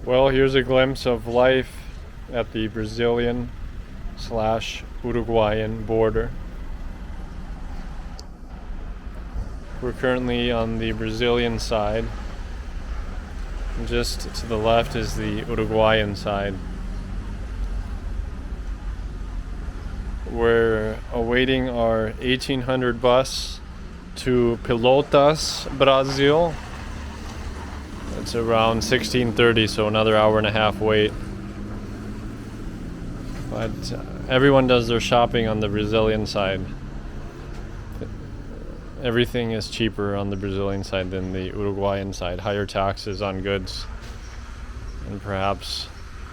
Well, here's a glimpse of life at the Brazilian / Uruguayan border. We're currently on the Brazilian side. And just to the left is the Uruguayan side. We're awaiting our 1800 bus to Pelotas, Brazil. It's around 16:30, so another hour and a half wait. But everyone does their shopping on the Brazilian side. Everything is cheaper on the Brazilian side than the Uruguayan side. Higher taxes on goods, and perhaps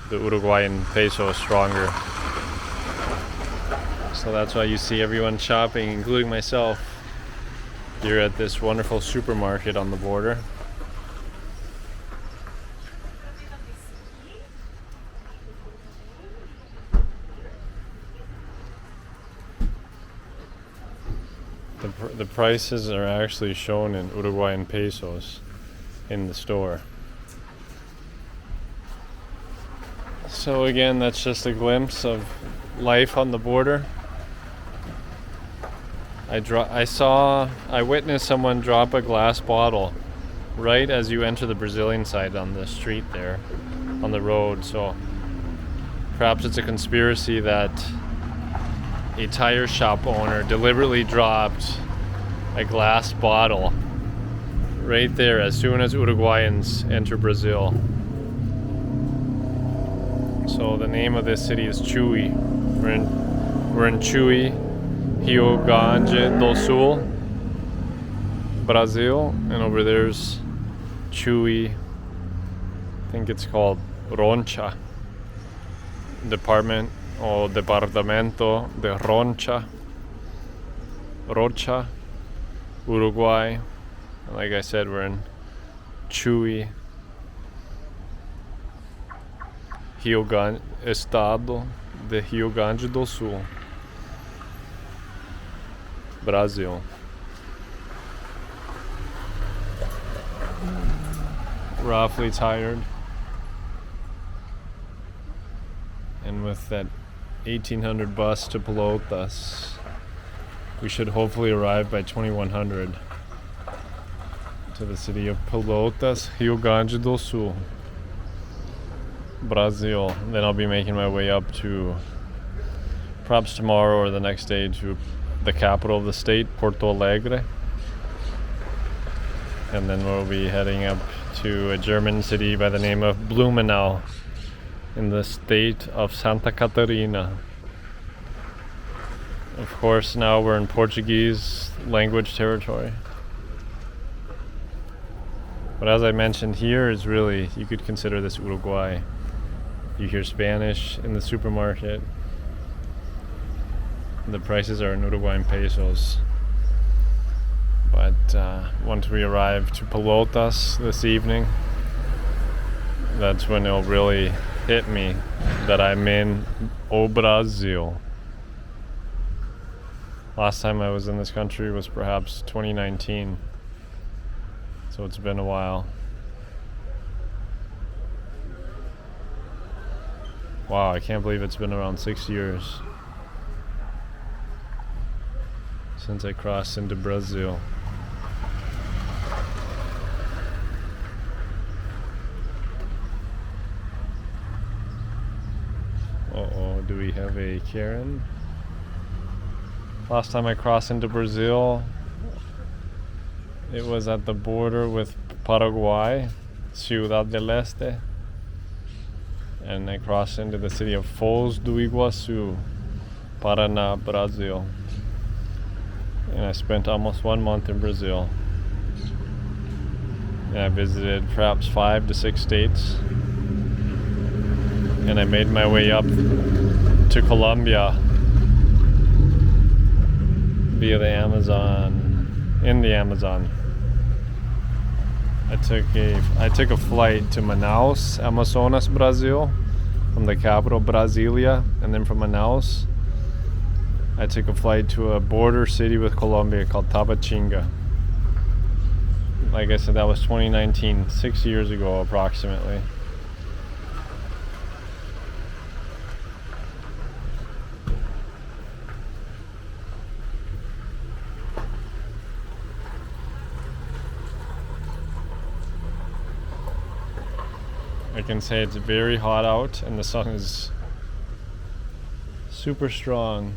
the Uruguayan peso is stronger. So that's why you see everyone shopping, including myself, here at this wonderful supermarket on the border. The prices are actually shown in Uruguayan pesos in the store. So again, that's just a glimpse of life on the border. I witnessed someone drop a glass bottle right as you enter the Brazilian side on the street there, on the road. So perhaps it's a conspiracy that a tire shop owner deliberately dropped a glass bottle right there as soon as Uruguayans enter Brazil. So the name of this city is Chuí. We're in Chuí, Rio Grande do Sul, Brazil, and over there's Chuí. I think it's called Roncha Department. Departamento de Rocha, Uruguay. And like I said, we're in Chuí, Estado de Rio Grande do Sul, Brazil. We're awfully tired, and with that 1800 bus to Pelotas, we should hopefully arrive by 2100 to the city of Pelotas, Rio Grande do Sul, Brazil. Then I'll be making my way up to, perhaps tomorrow or the next day, to the capital of the state, Porto Alegre. And then we'll be heading up to a German city by the name of Blumenau in the state of Santa Catarina. Of course, now we're in Portuguese language territory. But as I mentioned, here is really, you could consider this Uruguay. You hear Spanish in the supermarket. The prices are in Uruguayan pesos. But once we arrive to Pelotas this evening, that's when it'll really hit me that I'm in Brazil. Last time I was in this country was perhaps 2019, so it's been a while. Wow, I can't believe it's been around 6 years since I crossed into Brazil. Do we have a Karen? Last time I crossed into Brazil, it was at the border with Paraguay, Ciudad del Este, and I crossed into the city of Foz do Iguaçu, Paraná, Brazil. And I spent almost 1 month in Brazil. And I visited perhaps 5 to 6 states. And I made my way up to Colombia via the Amazon, in the Amazon. I took a flight to Manaus, Amazonas, Brazil, from the capital Brasilia, and then from Manaus I took a flight to a border city with Colombia called Tabatinga. Like I said, that was 2019, 6 years ago approximately. I can say it's very hot out and the sun is super strong.